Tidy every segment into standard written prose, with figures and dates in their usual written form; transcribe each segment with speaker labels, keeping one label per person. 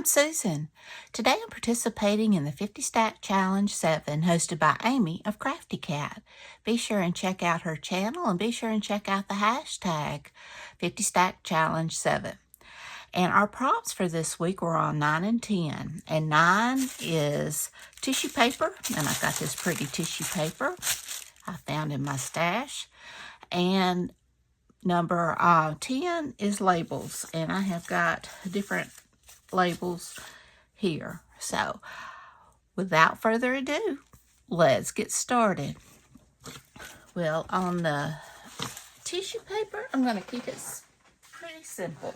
Speaker 1: Susan. Today I'm participating in the 50 Stack Challenge 7 hosted by Amy of Crafty Cat. Be sure and check out her channel and be sure and check out the hashtag 50 Stack Challenge 7. And our prompts for this week were on 9 and 10. And 9 is tissue paper, and I've got this pretty tissue paper I found in my stash. And number 10 is labels, and I have got different labels here. So without further ado, let's get started. Well, on the tissue paper, I'm going to keep it pretty simple.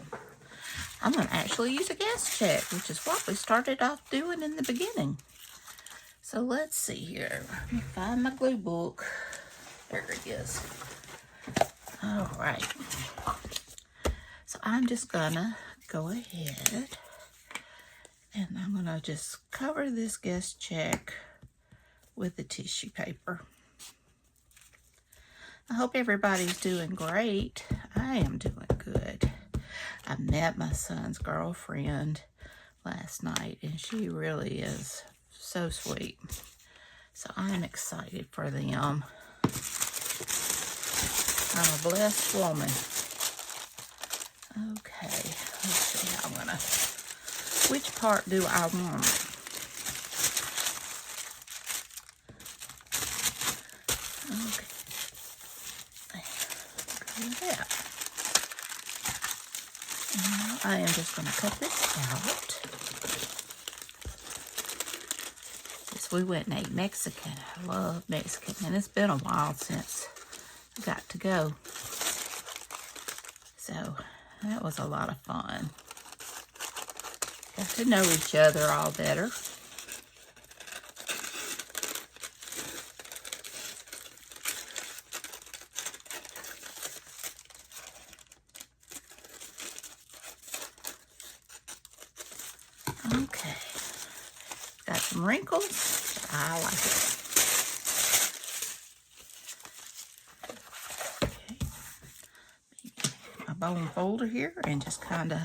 Speaker 1: I'm going to actually use a guess check, which is what we started off doing in the beginning. So let's see here. Let me find my glue book. There it is. All right. So I'm just going to go ahead and I'm going to just cover this guest check with the tissue paper. I hope everybody's doing great. I am doing good. I met my son's girlfriend last night, and she really is so sweet. So I'm excited for them. I'm a blessed woman. Okay, let's see how I'm gonna, which part do I want? Okay, do that. Now I am just gonna cut this out. Since we went and ate Mexican, I love Mexican, and it's been a while since I got to go. So that was a lot of fun. Got to know each other all better. Okay. Got some wrinkles, but I like it. Bone folder here and just kind of,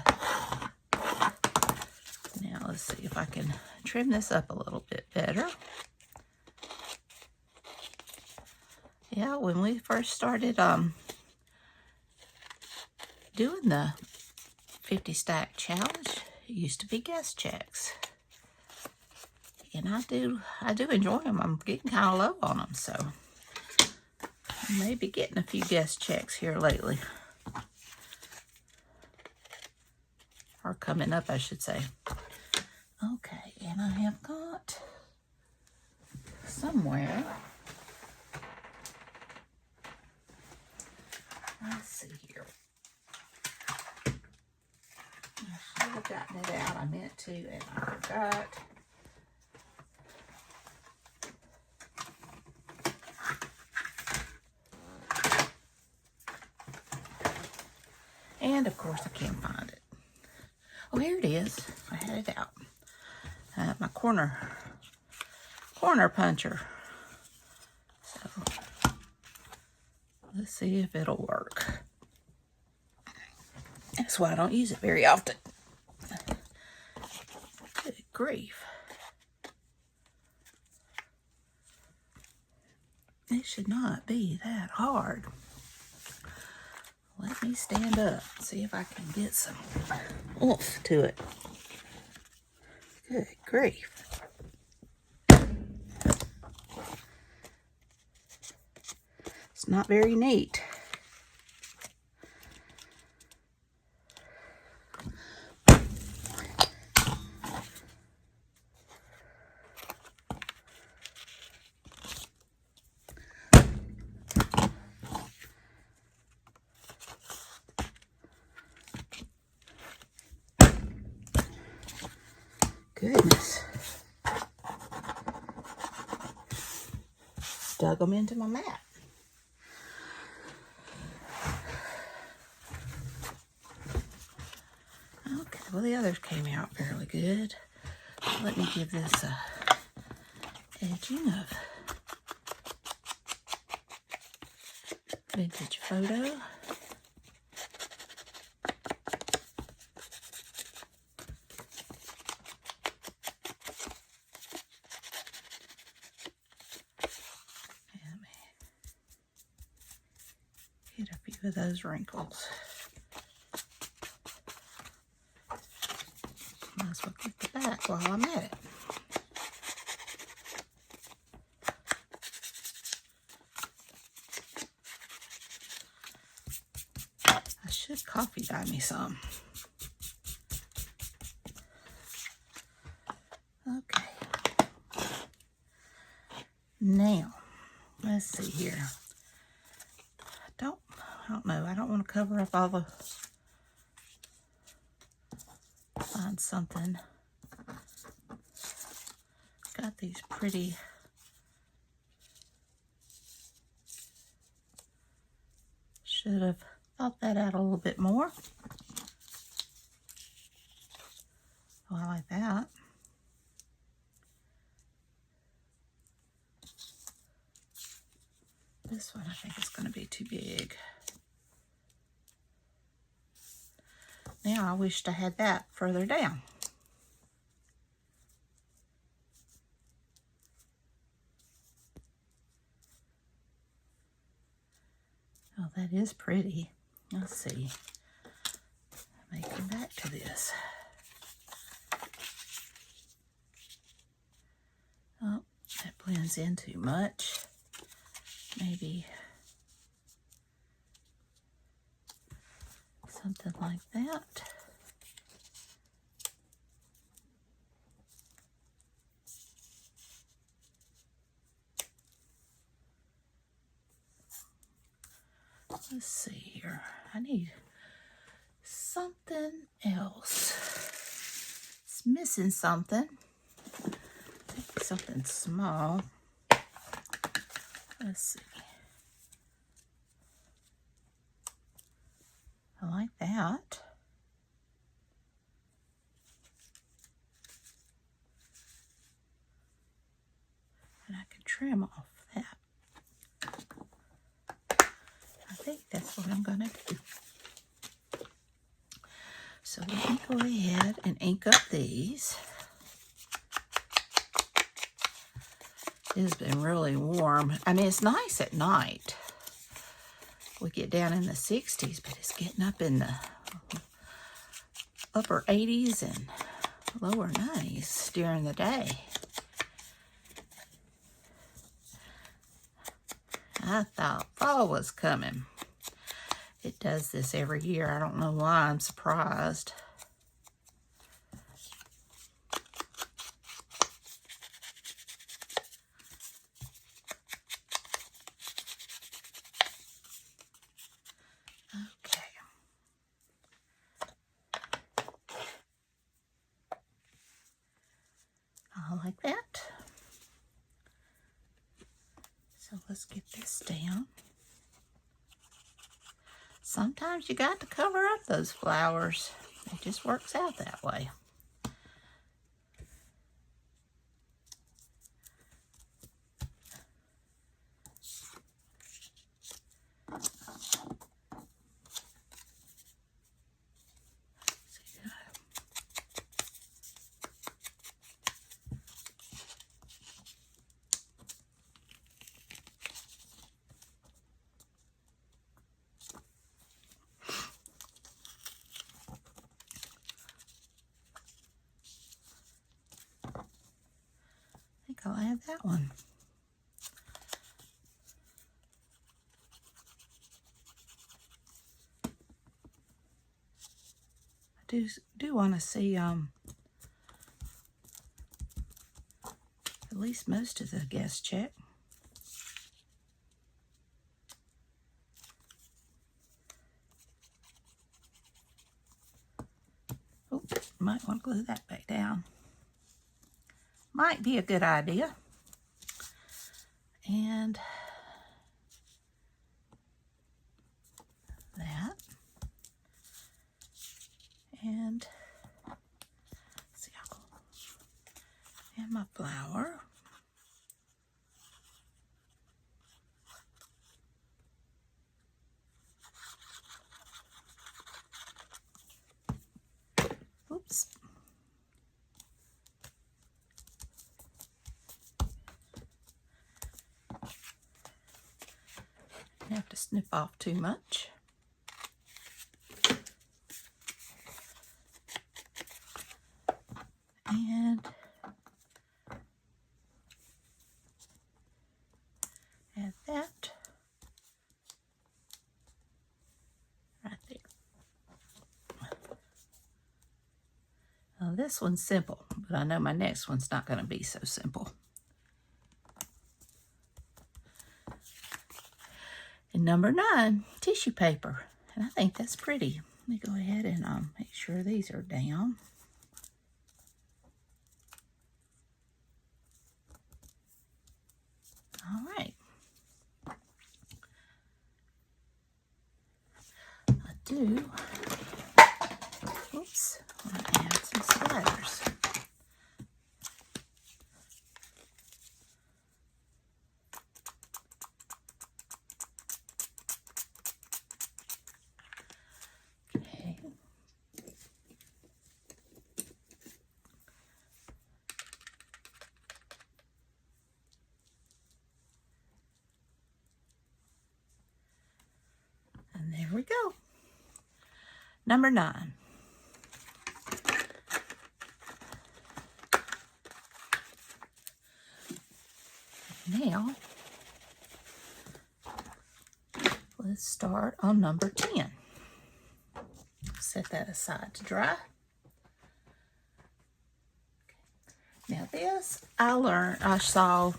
Speaker 1: now let's see if I can trim this up a little bit better. Yeah, when we first started doing the 50 Stack Challenge, it used to be guest checks, and I do enjoy them. I'm getting kind of low on them, so I may be getting a few guest checks here lately. Or coming up, I should say. Okay, and I have got somewhere, let's see here. I should have gotten it out. I meant to, and I forgot. And of course, I can't find it. Oh, here it is. I had it out. My corner puncher. So let's see if it'll work. That's why I don't use it very often. Good grief. It should not be that hard. Let me stand up, see if I can get some oomph to it. Good grief. It's not very neat. Goodness. Dug them into my mat. Okay, well the others came out fairly good. Let me give this a edging of vintage photo. few of those wrinkles. Might as well get the back while I'm at it. I should coffee dye me some. Okay. Now, let's see here. I don't know. I don't want to cover up all the... Find something. Got these pretty... Should have thought that out a little bit more. Oh, I like that. This one I think is going to be too big. Now I wished I had that further down. Oh, that is pretty. Let's see. I may come back to this. Oh, that blends in too much. Maybe something like that. Let's see here. I need something else. It's missing something. Maybe something small. Let's see. I like that. And I can trim off that. I think that's what I'm going to do. So let me go ahead and ink up these. It has been really warm. I mean, it's nice at night. We get down in the 60s, but it's getting up in the upper 80s and lower 90s during the day. I thought fall was coming. It does this every year. I don't know why. I'm surprised. Like that. So let's get this down. Sometimes you got to cover up those flowers. It just works out that way. I'll add that one. I do want to see at least most of the guest check. Oh, might want to glue that back down. Might be a good idea. And that. And let's see, and my flower. Oops. You have to snip off too much. And add that right there. Now this one's simple, but I know my next one's not going to be so simple. And number 9, tissue paper. And I think that's pretty. Let me go ahead and make sure these are down. All right. I do. Oops. I want to add some splatters. Okay. And there we go. Number 9. Now, let's start on number 10. Set that aside to dry. Now this, I saw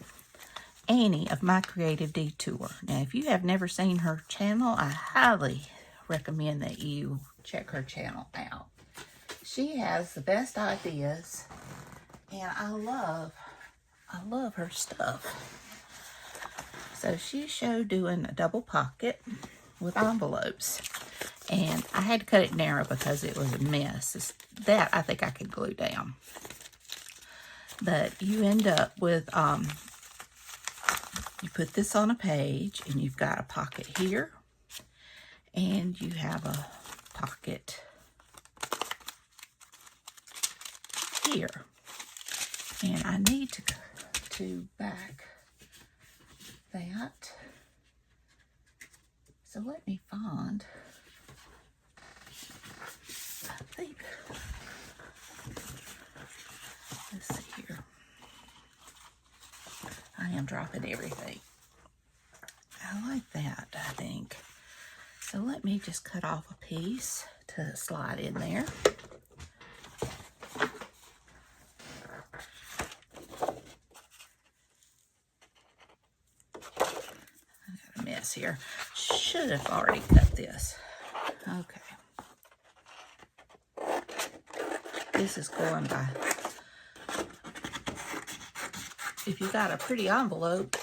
Speaker 1: Annie of My Creative Detour. Now if you have never seen her channel, I highly recommend that you check her channel out. She has the best ideas, and I love her stuff. So she showed doing a double pocket with envelopes. And I had to cut it narrow because it was a mess. That I think I could glue down. But you end up with, you put this on a page and you've got a pocket here. And you have a pocket here. And I need to back that. So let me find, I think, let's see here. I am dropping everything. I like that, I think. So let me just cut off a piece to slide in there. Here. Should have already cut this. Okay. This is going by. If you got a pretty envelope,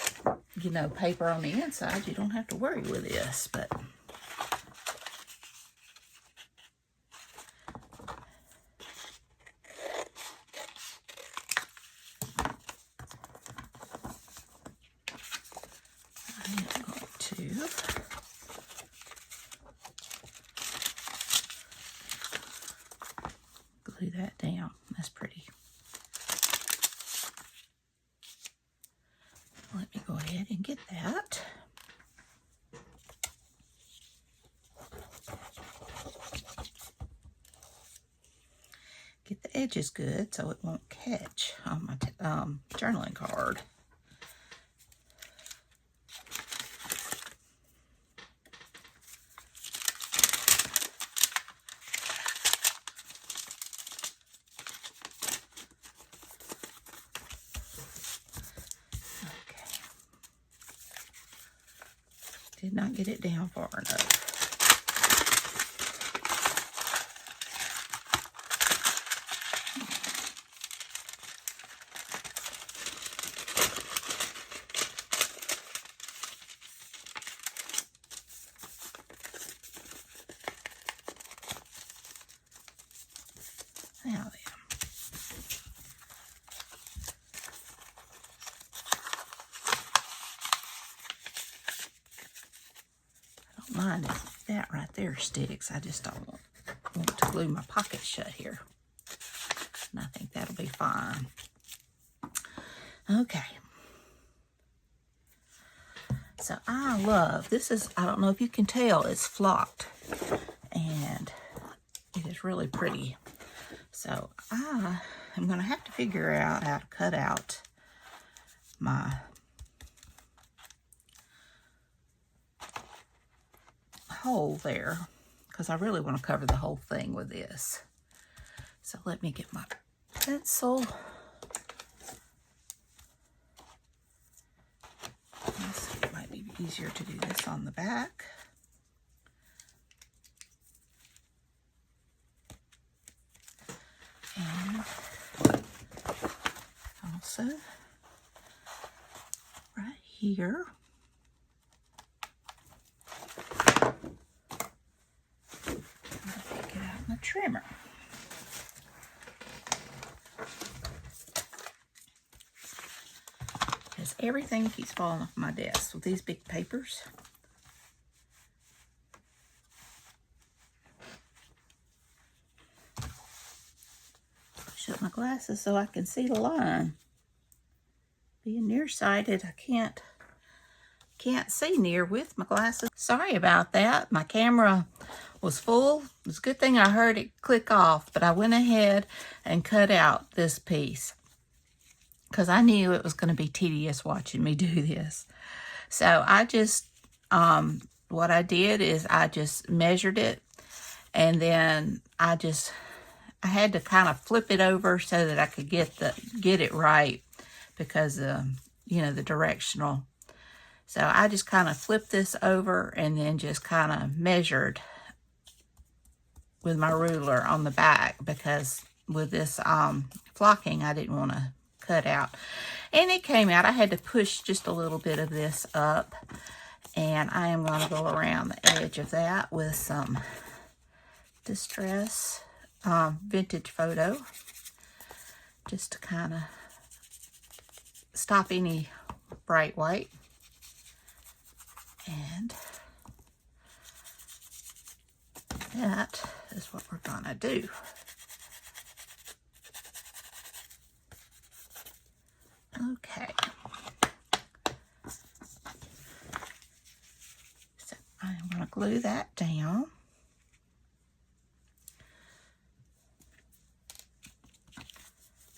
Speaker 1: you know, paper on the inside, you don't have to worry with this, but glue that down. That's pretty. Let me go ahead and get that. Get the edges good so it won't catch on my journaling card. Did not get it down far enough. Now then. Mind if that right there sticks. I just don't want to glue my pocket shut here. And I think that'll be fine. Okay. So I love, this is, I don't know if you can tell, it's flocked. And it is really pretty. So I I'm going to have to figure out how to cut out my hole there, because I really want to cover the whole thing with this. So let me get my pencil. It might be easier to do this on the back. And also right here. Get out my trimmer. Because everything keeps falling off my desk with these big papers. Shut my glasses so I can see the line. Being nearsighted, I can't see near with my glasses. Sorry about that. My camera was full. It's a good thing I heard it click off, but I went ahead and cut out this piece because I knew it was going to be tedious watching me do this. So I just, what I did is I just measured it, and then I had to kind of flip it over so that I could get it right, because you know, the directional. So I just kind of flipped this over and then just kind of measured with my ruler on the back, because with this flocking I didn't want to cut out. And it came out. I had to push just a little bit of this up, and I am going to go around the edge of that with some Distress Vintage Photo, just to kind of stop any bright white. And that is what we're gonna do. Okay. So I'm gonna glue that down.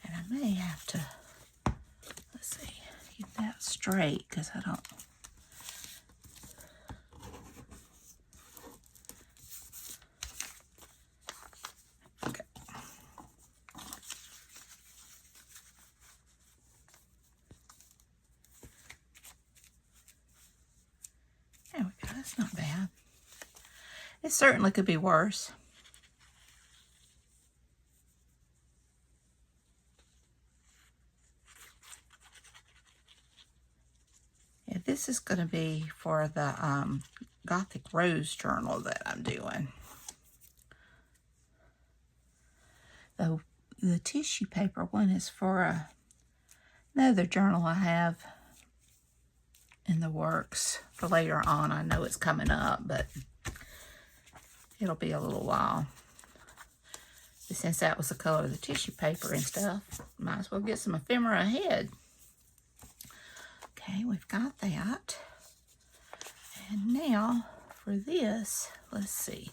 Speaker 1: And I may have to, let's see, keep that straight, because I don't. There we go, that's not bad. It certainly could be worse. Yeah, this is going to be for the Gothic Rose journal that I'm doing. The tissue paper one is for another journal I have in the works for later on. I know it's coming up, but it'll be a little while. But since that was the color of the tissue paper and stuff, might as well get some ephemera ahead. Okay, we've got that. And now for this, let's see.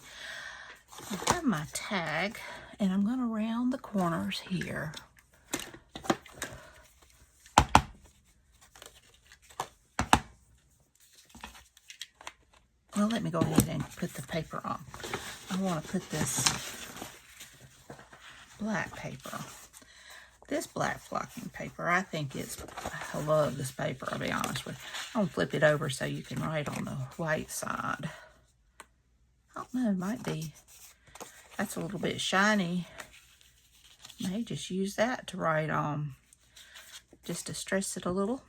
Speaker 1: I have my tag, and I'm going to round the corners here. Well, let me go ahead and put the paper on. I want to put this black paper. This black flocking paper, I love this paper, I'll be honest with you. I'm going to flip it over so you can write on the white side. I don't know, it might be. That's a little bit shiny. May just use that to write on, just to stress it a little.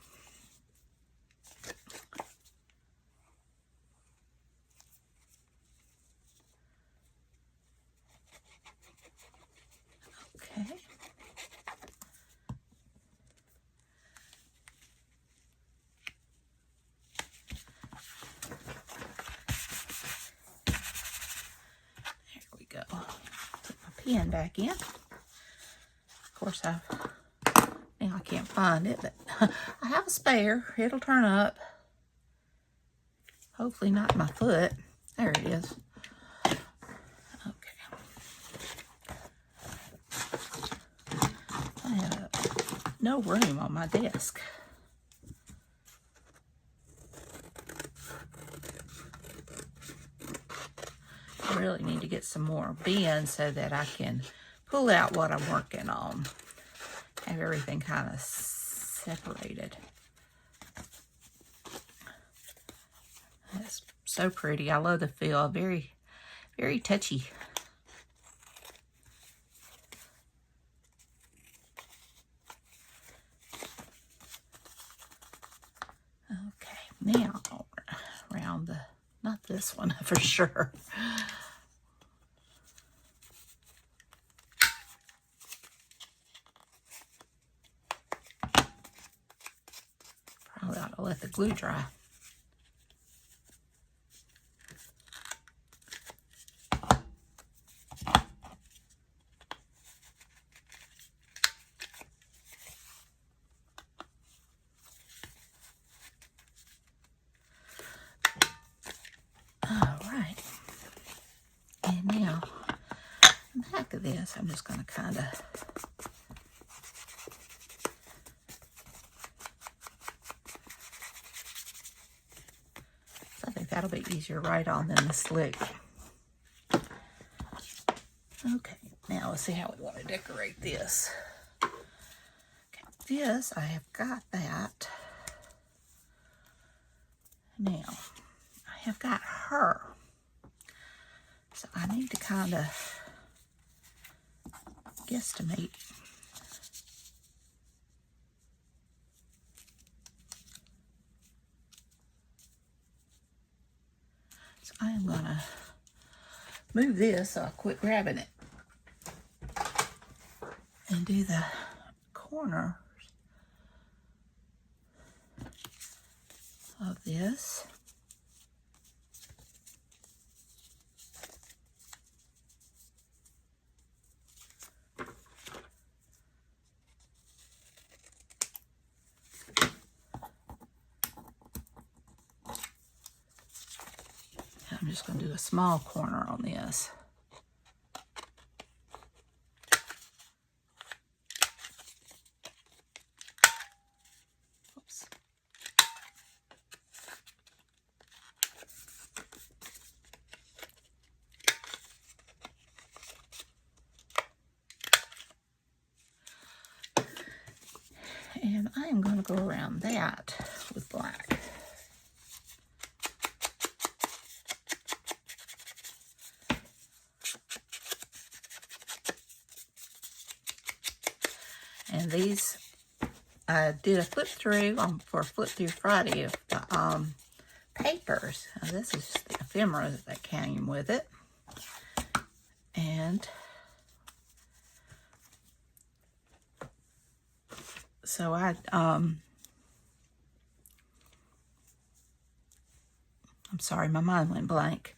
Speaker 1: Okay. There we go. Put my pen back in. Of course, now I can't find it, but I have a spare. It'll turn up. Hopefully not my foot. There it is. no room on my desk. I really need to get some more bins so that I can pull out what I'm working on. Have everything kind of separated. That's so pretty. I love the feel. Very, very touchy. Okay, now around the, not this one for sure. Probably ought to let the glue dry. All right, and now the back of this, I'm just going to kind of I think that'll be easier right on than the slick. Okay, now let's see how we want to decorate this. Okay, this, I have got that. Now, I have got her. So I need to kind of guesstimate. So I am going to move this so I'll quit grabbing it. And do the corner of this. I'm just going to do a small corner on this. Oops. And I am going to go around that with black. And these, I did a flip through for Flip Through Friday of the papers. Now, this is the ephemera that came with it. And so I'm sorry, my mind went blank.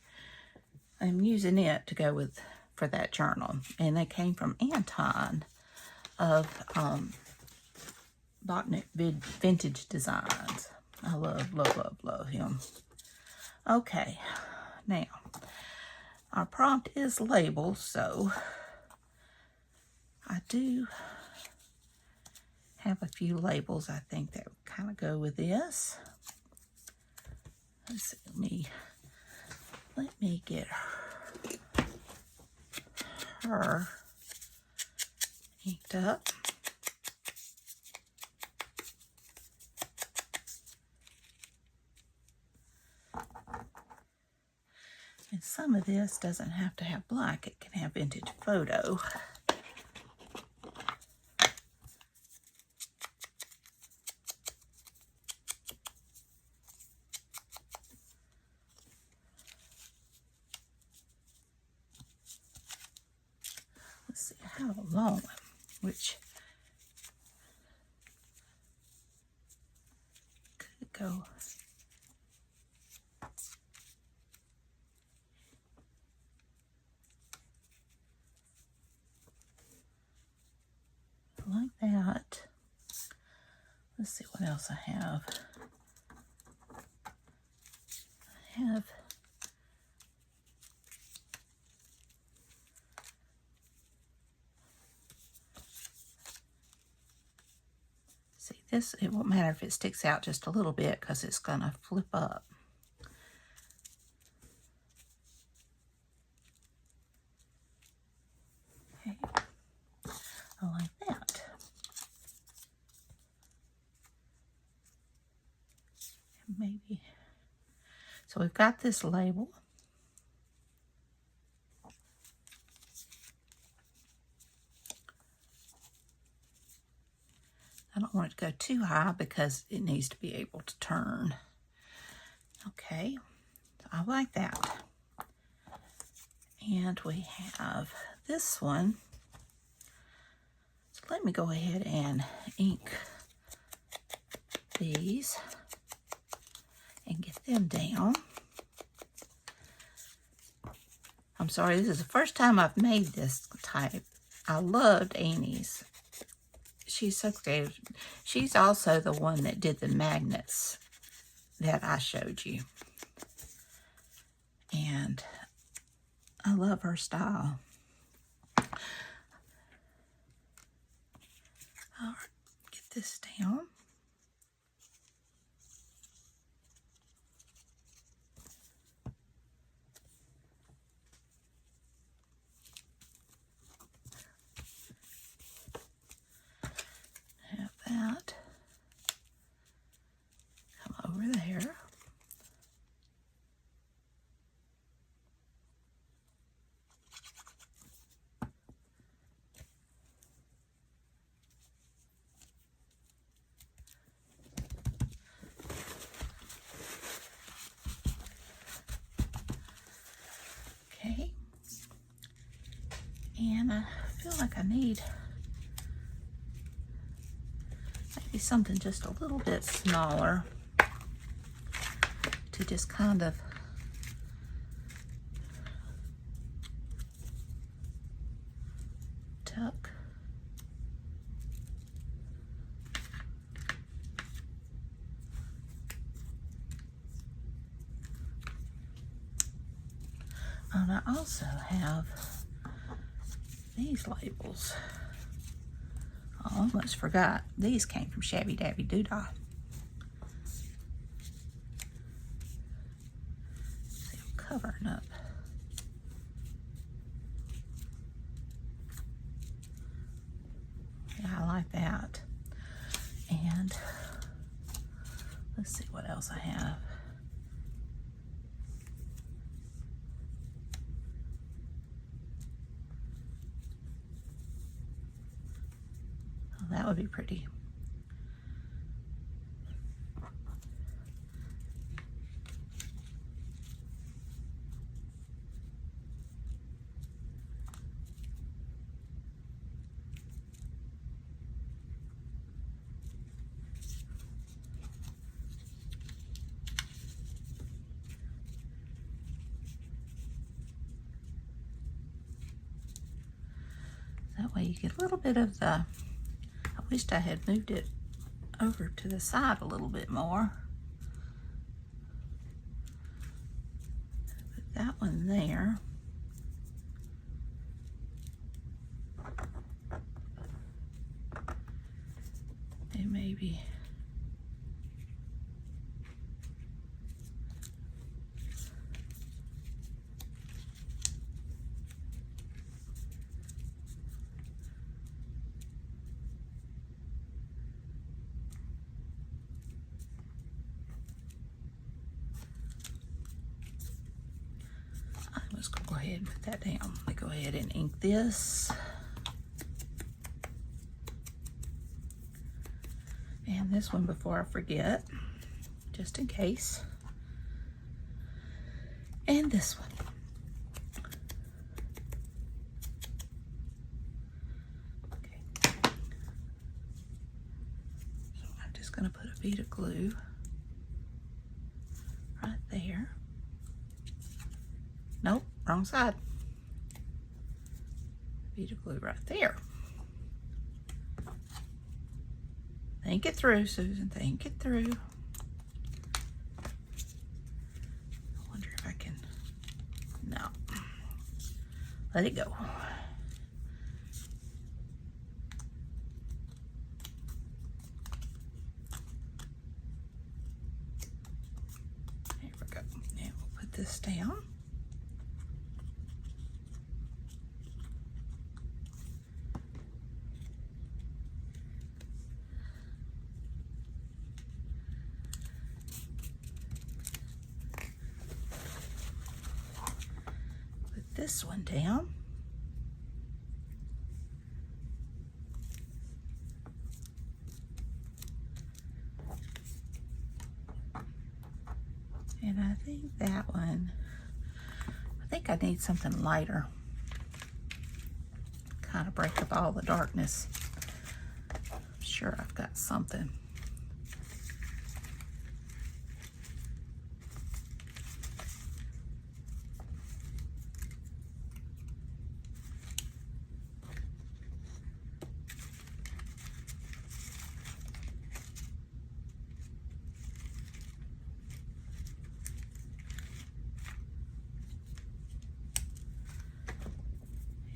Speaker 1: I'm using it to go with for that journal. And they came from Anton of Botanic Vintage Designs. I love, love, love, love him. Okay, now our prompt is labeled, so I do have a few labels I think that would kind of go with this. Let's see, let me get her inked up. And some of this doesn't have to have black, it can have vintage photo. Let's see how long, which could go. Like that. Let's see what else I have. I have This, it won't matter if it sticks out just a little bit because it's going to flip up. Okay, I like that. And maybe, so we've got this label. I don't want it to go too high because it needs to be able to turn. Okay, so I like that. And we have this one. So let me go ahead and ink these and get them down. I'm sorry, this is the first time I've made this type. I loved Annie's. She's so creative. She's also the one that did the magnets that I showed you. And I love her style. All right, get this down. Have that. Come over there. Okay. And I feel like I need maybe something just a little bit smaller to just kind of tuck. And I also have these labels. I almost forgot. These came from Shabby Dabby Doodah. They're covering up. Yeah, I like that. And let's see what else I have. That would be pretty. That way you get a little bit of the, I wished I had moved it over to the side a little bit more. Put that one there. And maybe let's go ahead and put that down. Let me go ahead and ink this. And this one before I forget, just in case. And this one. Okay. So I'm just going to put a bead of glue right there. Nope, wrong side. Bead of glue right there. Think it through, Susan. Think it through. I wonder if I can. No. Let it go. this one down. And I think that one, I think I need something lighter. Kind of break up all the darkness. I'm sure I've got something.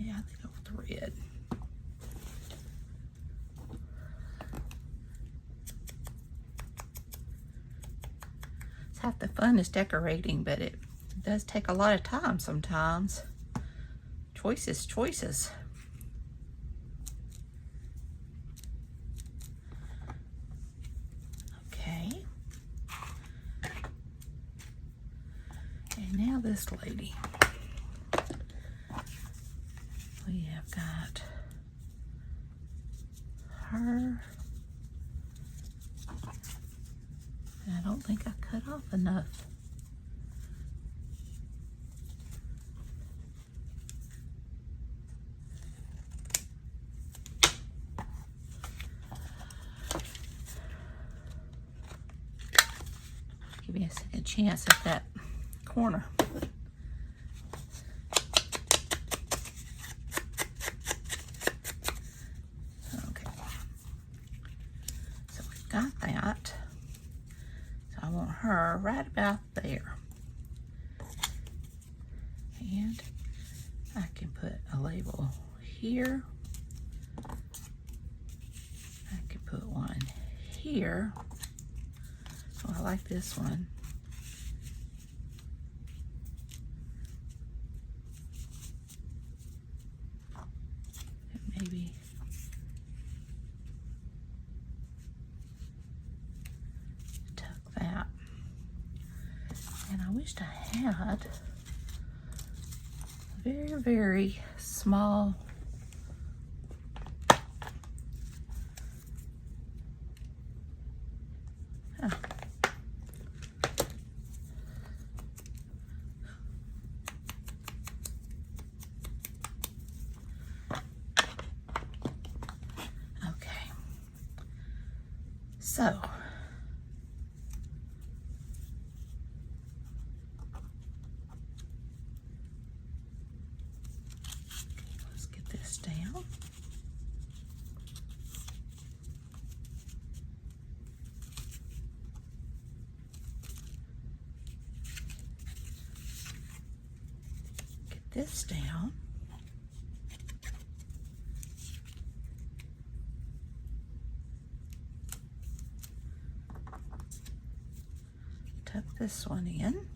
Speaker 1: Yeah, I think I'll go with the red. It's half the fun is decorating, but it does take a lot of time sometimes. Choices, choices. Okay. And now this lady. We have got her. And I don't think I cut off enough. Give me a second chance at that corner. Got that. So I want her right about there. And I can put a label here. I can put one here. Oh, I like this one. And maybe and I wished I had a very, very small okay. So down. Get this down. Tuck this one in.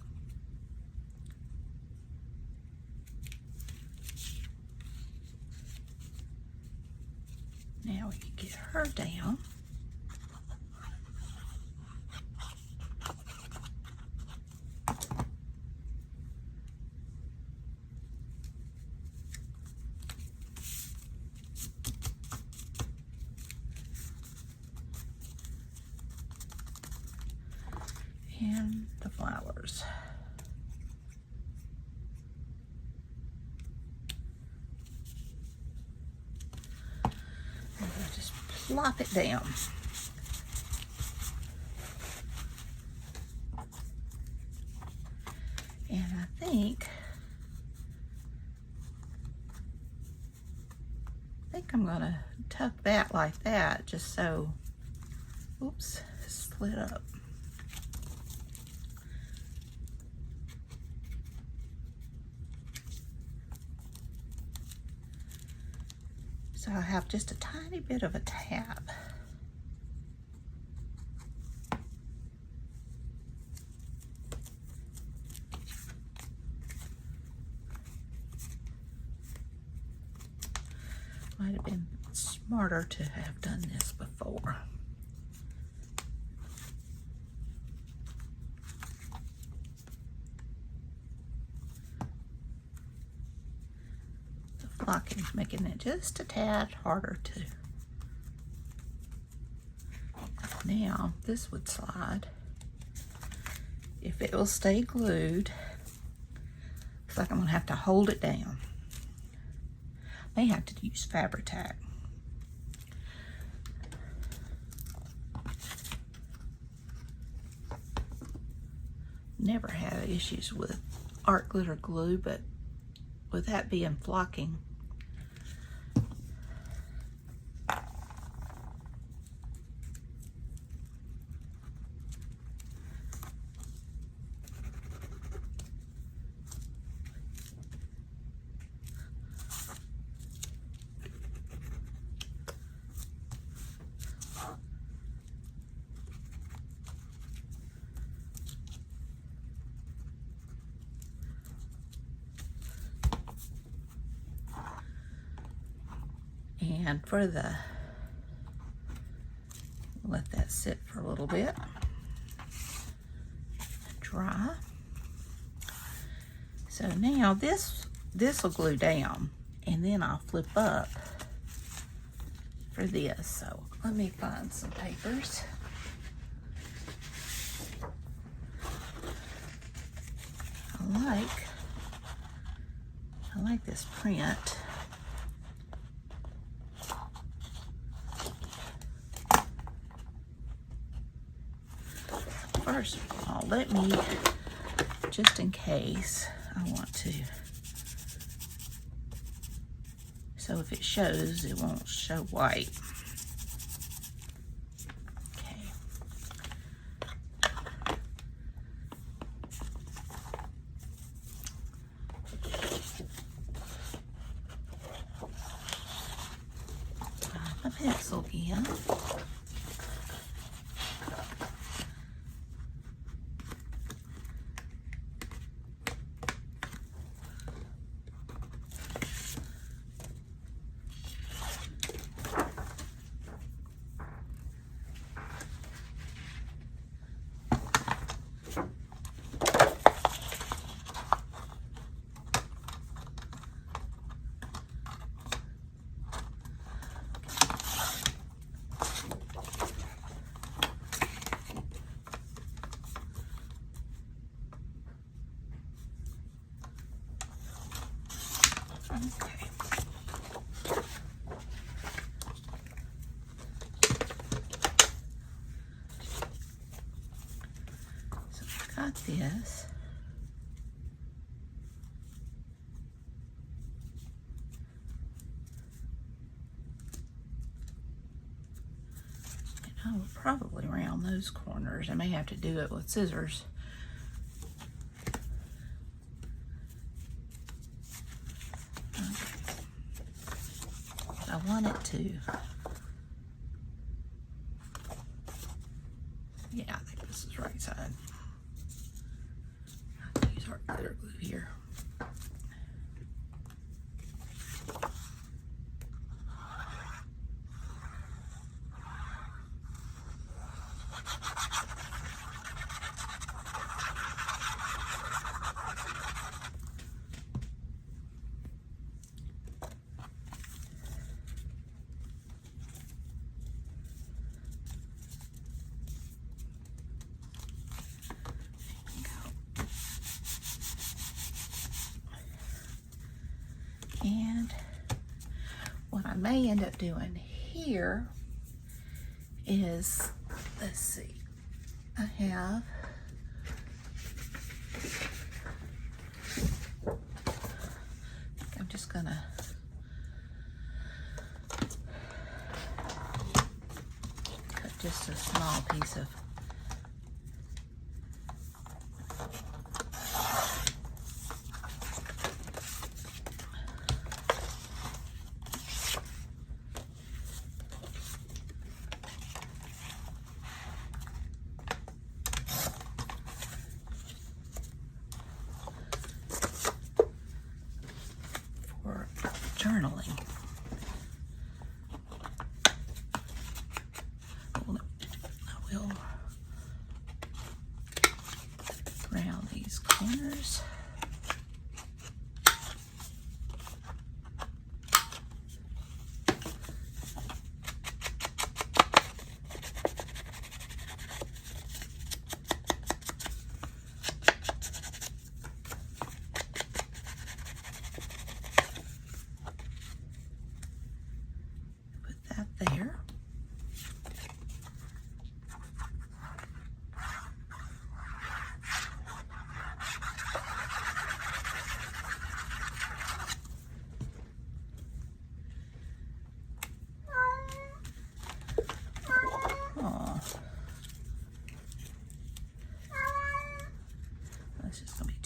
Speaker 1: Now we can get her down. And the flowers. And I'll just plop it down. And I think I'm gonna tuck that like that, just so, oops, it slid up. So I have just a tiny bit of a tab. Might have been smarter to have done this before. flocking, making it just a tad harder to. Now, this would slide. If it will stay glued, looks like I'm gonna have to hold it down. May have to use Fabri-Tac. Never had issues with art glitter glue, but with that being flocking, and for the, let that sit for a little bit, dry. So now this will glue down, and then I'll flip up for this. So let me find some papers. I like this print. First of all, let me, just in case I want to, so if it shows, it won't show white. Okay. A pencil again. Okay. So I've got this. And I will probably round those corners. I may have to do it with scissors. I want it to, yeah, I think this is right side. I have to use art glitter glue here. And what I may end up doing here is, let's see, I have I'm just gonna cut just a small piece of journaling. I will round these corners.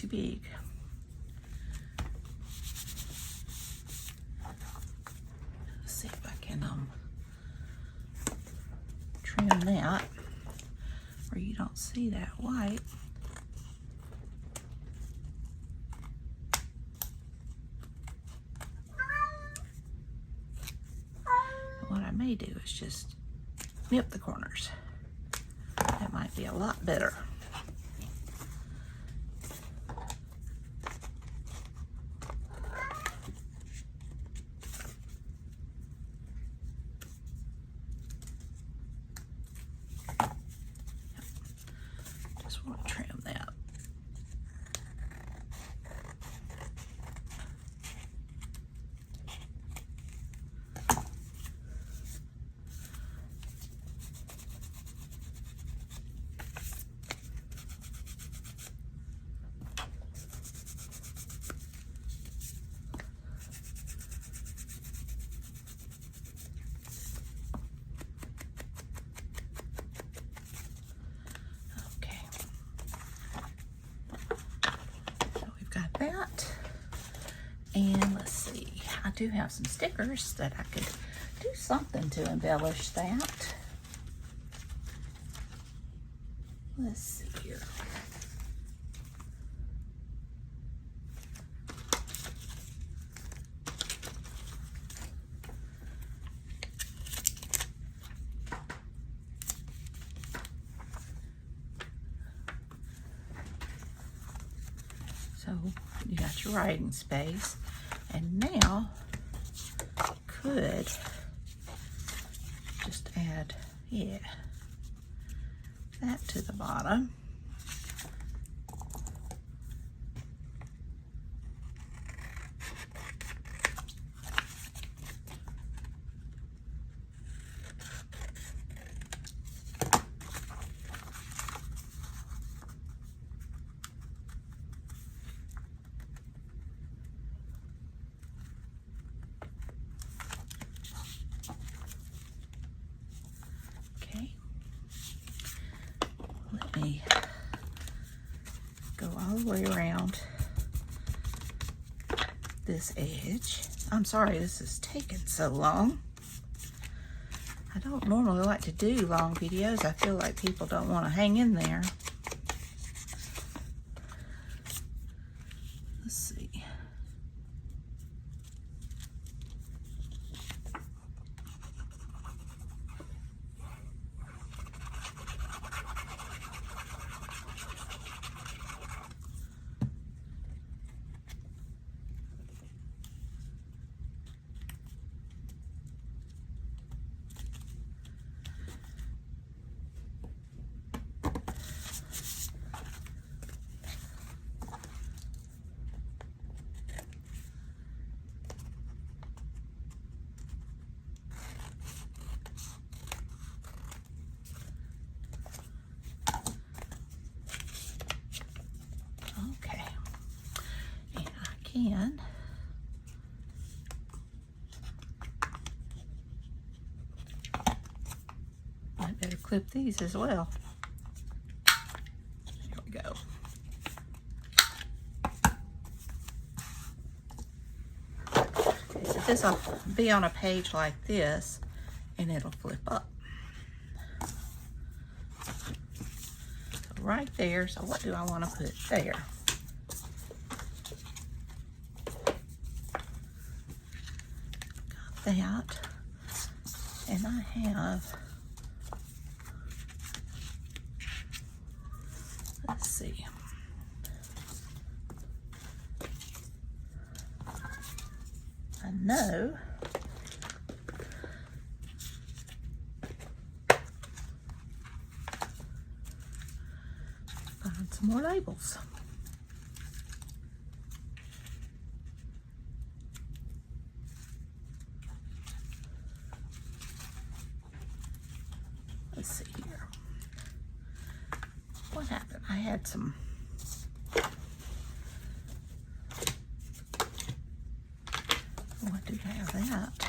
Speaker 1: big. Let's see if I can trim that where you don't see that white. What I may do is just nip the corners. That might be a lot better. Just want to trim that. That, and let's see, I do have some stickers that I could do something to embellish that. Let's see here. So you got your writing space, and now could just add, that to the bottom. Let me go all the way around this edge. I'm sorry this is taking so long. I don't normally like to do long videos. I feel like people don't want to hang in there. Let's see. Okay, and I can I better clip these as well. There we go. Okay, so this will be on a page like this, and it'll flip up. Right there. So what do I want to put there? Got that. And I have, let's see. I know some more labels. Let's see here. What happened? I had some what do I have that?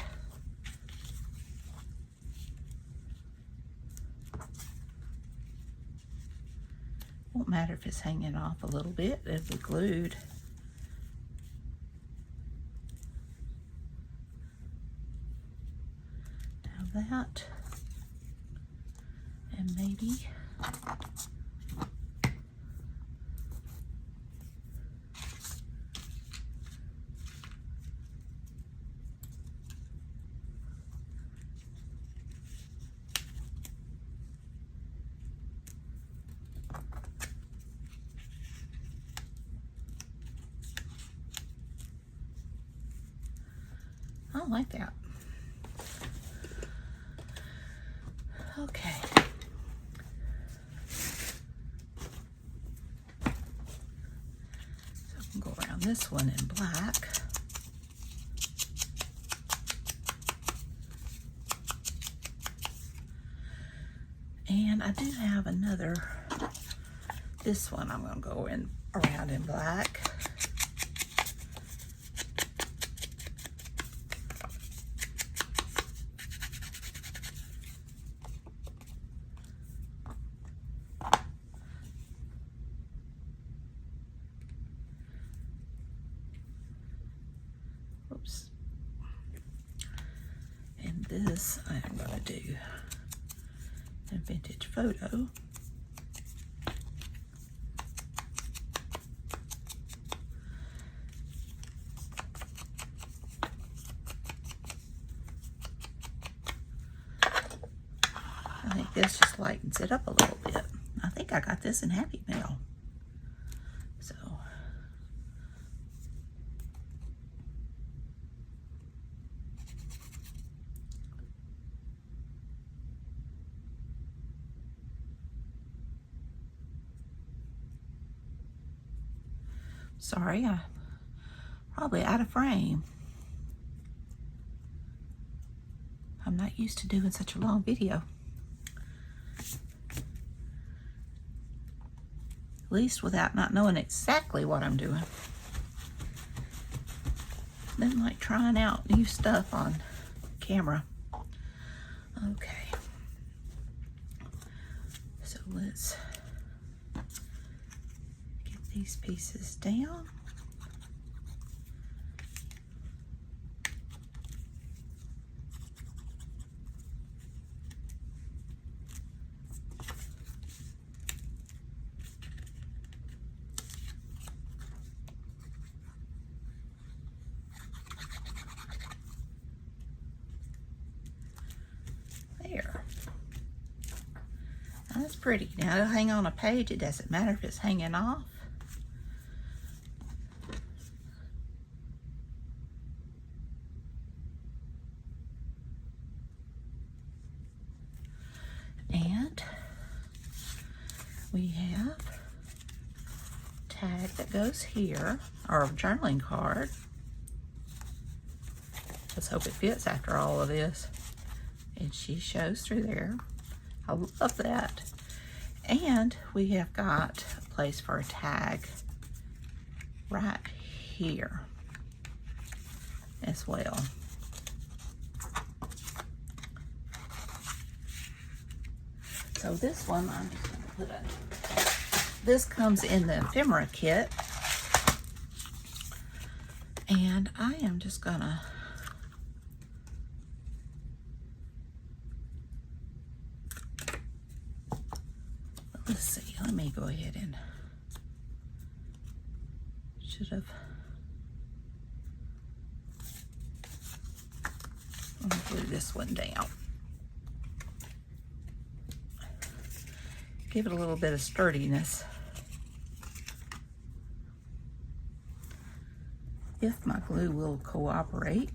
Speaker 1: Won't matter if it's hanging off a little bit, it'll be glued. Now that, and maybe I like that. Okay. So I can go around this one in black. And I do have another, this one I'm going to go in around in black. Oops. And this I am going to do a vintage photo. I think this just lightens it up a little bit. I think I got this in Happy Mail. So sorry, I'm probably out of frame. I'm not used to doing such a long video. At least without not knowing exactly what I'm doing. Then like trying out new stuff on camera. Okay. So let's get these pieces down. There. Now that's pretty. Now it'll hang on a page. It doesn't matter if it's hanging off. And we have a tag that goes here, or a journaling card. Let's hope it fits after all of this. And she shows through there. I love that. And we have got a place for a tag right here as well. So this one, I'm just going to put a, this comes in the ephemera kit. And I am just going to let's see, let me go ahead and should have let me glue this one down. Give it a little bit of sturdiness. If my glue will cooperate.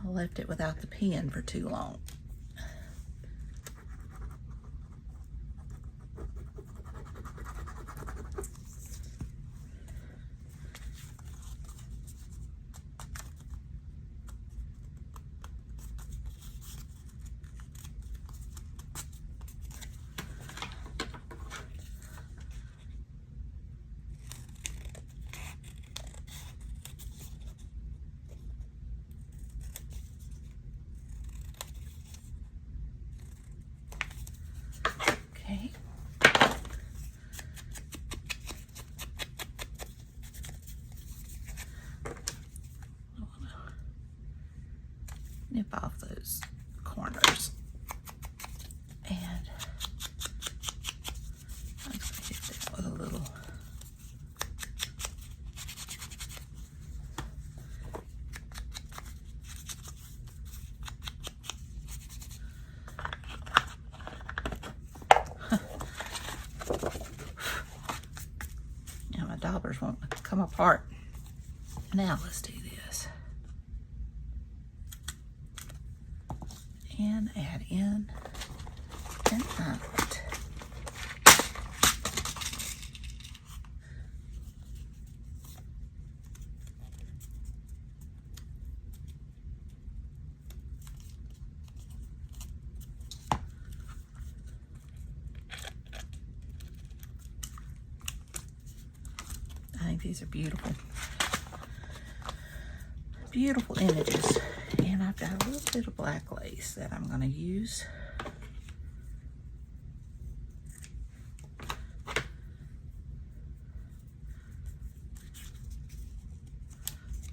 Speaker 1: I left it without the pen for too long. snip off those corners. And I'm just going to hit that with a little now my daubers won't come apart. Now let's do this. And add in and out. I think these are beautiful. Beautiful images. And I've got a little bit of black lace that I'm going to use.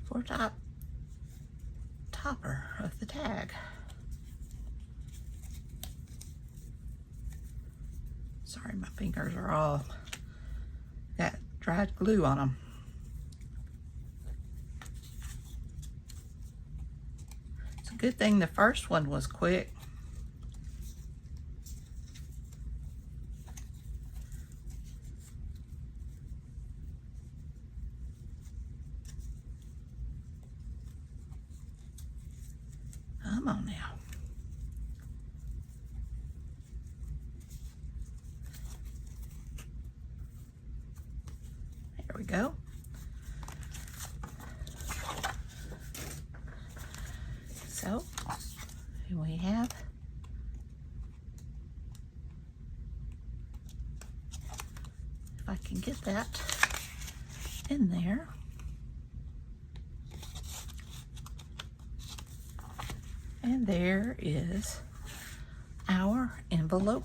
Speaker 1: For topper of the tag. Sorry, my fingers are all got dried glue on them. It's a good thing the first one was quick. Come on now. There we go. So, here we have if I can get that in there. And there is our envelope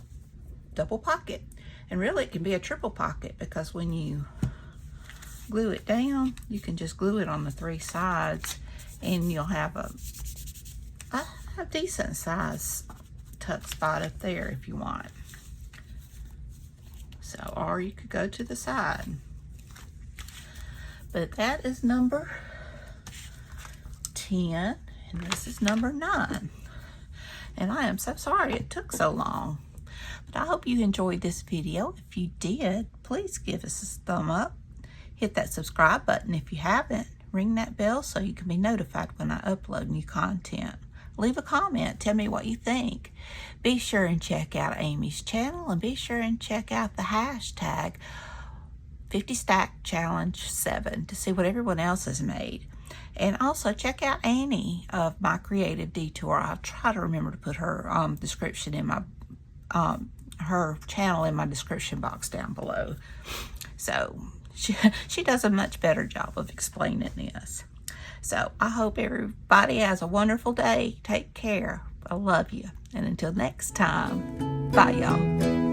Speaker 1: double pocket. And really it can be a triple pocket because when you glue it down, you can just glue it on the 3 sides and you'll have a decent size tuck spot up there if you want. So, or you could go to the side. But that is number 10. And this is number 9. And I am so sorry it took so long. But I hope you enjoyed this video. If you did, please give us a thumb up. Hit that subscribe button if you haven't. Ring that bell so you can be notified when I upload new content. Leave a comment. Tell me what you think. Be sure and check out Amy's channel. And be sure and check out the hashtag 50 Stack Challenge 7 to see what everyone else has made. And also check out Annie of My Creative Detour. I'll try to remember to put her description in my her channel in my description box down below. So she does a much better job of explaining this. So I hope everybody has a wonderful day. Take care. I love you. And until next time, bye y'all.